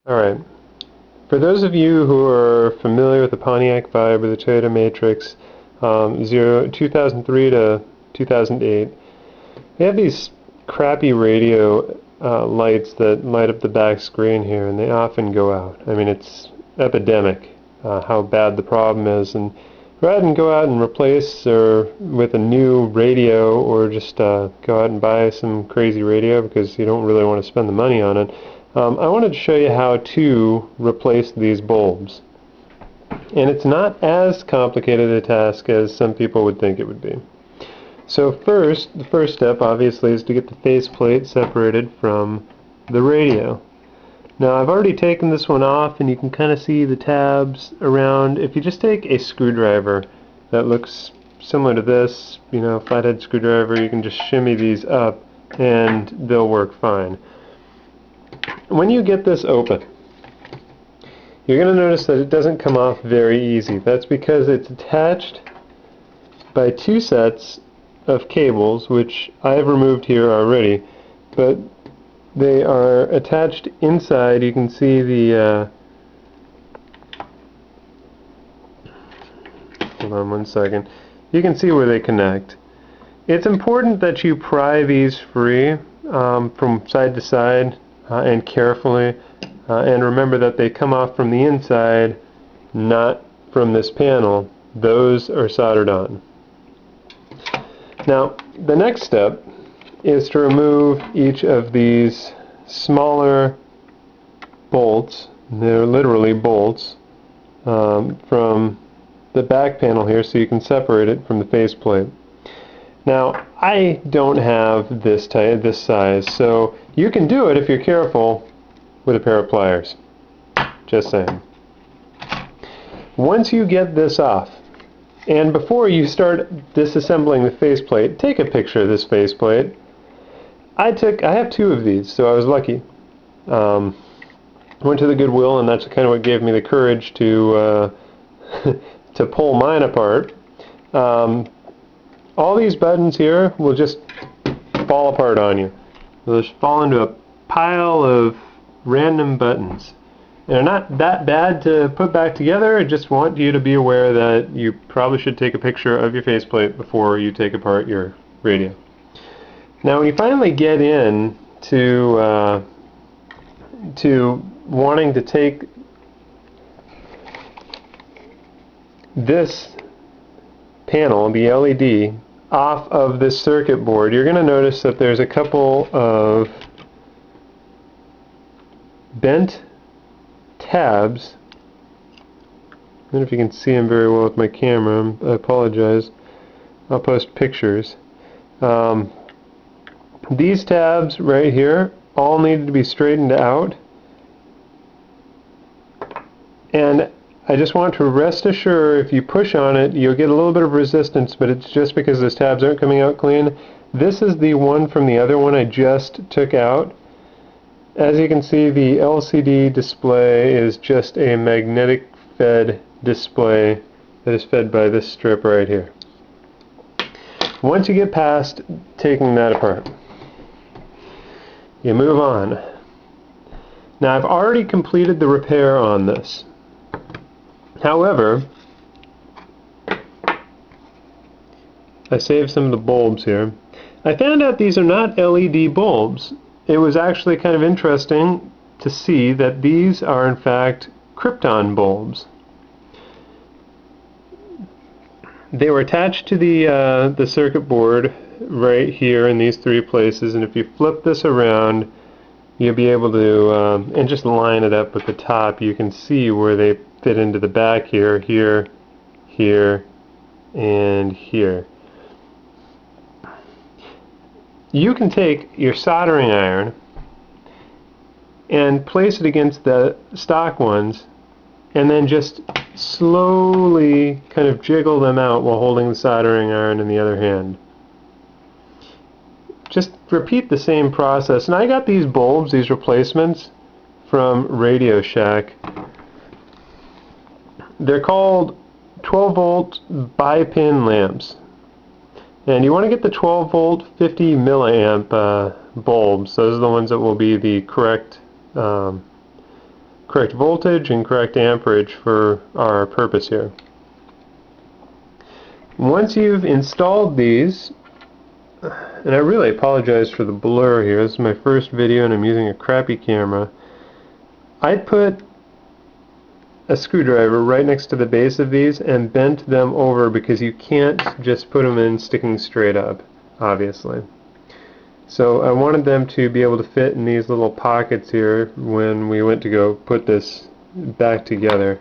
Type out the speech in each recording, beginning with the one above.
Alright, for those of you who are familiar with the Pontiac Vibe or the Toyota Matrix 2003 to 2008, they have these crappy radio lights that light up the back screen here, and they often go out. I mean, it's epidemic how bad the problem is, and rather than go out and replace or with a new radio, or just go out and buy some crazy radio because you don't really want to spend the money on it, I wanted to show you how to replace these bulbs. And it's not as complicated a task as some people would think it would be. So the first step obviously is to get the faceplate separated from the radio. Now I've already taken this one off, and you can kind of see the tabs around. If you just take a screwdriver that looks similar to this, you know, flathead screwdriver, you can just shimmy these up and they'll work fine. When you get this open, you're going to notice that it doesn't come off very easy. That's because it's attached by two sets of cables, which I've removed here already, but they are attached inside. You can see the hold on one second. You can see where they connect. It's important that you pry these free from side to side and carefully, and remember that they come off from the inside, not from this panel. Those are soldered on. Now the next step is to remove each of these smaller bolts. They're literally bolts from the back panel here, so you can separate it from the faceplate. Now I don't have this size, so you can do it if you're careful with a pair of pliers. Just saying. Once you get this off, and before you start disassembling the faceplate, take a picture of this faceplate. I have two of these, so I was lucky. Went to the Goodwill, and that's kind of what gave me the courage to to pull mine apart. All these buttons here will just fall apart on you. They'll just fall into a pile of random buttons. They're not that bad to put back together. I just want you to be aware that you probably should take a picture of your faceplate before you take apart your radio. Now when you finally get in to wanting to take this panel, the LED, off of this circuit board, you're going to notice that there's a couple of bent tabs. I don't know if you can see them very well with my camera. I apologize. I'll post pictures. These tabs right here all need to be straightened out, and I just want to rest assured, if you push on it, you'll get a little bit of resistance, but it's just because those tabs aren't coming out clean. This is the one from the other one I just took out. As you can see, the LCD display is just a magnetic fed display that is fed by this strip right here. Once you get past taking that apart, you move on. Now I've already completed the repair on this. However, I saved some of the bulbs here. I found out these are not LED bulbs. It was actually kind of interesting to see that these are in fact Krypton bulbs. They were attached to the circuit board right here in these three places, and if you flip this around, you'll be able to, and just line it up with the top, you can see where they fit into the back here, here, here, and here. You can take your soldering iron and place it against the stock ones, and then just slowly kind of jiggle them out while holding the soldering iron in the other hand. Just repeat the same process. And I got these bulbs, these replacements, from Radio Shack. They're called 12 volt bi-pin lamps. And you want to get the 12 volt 50 milliamp bulbs. Those are the ones that will be the correct correct voltage and correct amperage for our purpose here. Once you've installed these, and I really apologize for the blur here, this is my first video and I'm using a crappy camera, I'd put a screwdriver right next to the base of these and bent them over, because you can't just put them in sticking straight up, obviously. So I wanted them to be able to fit in these little pockets here when we went to go put this back together.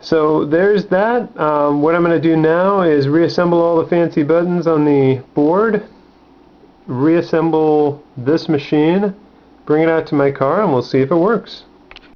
So there's that. What I'm going to do now is reassemble all the fancy buttons on the board, reassemble this machine, bring it out to my car, and we'll see if it works.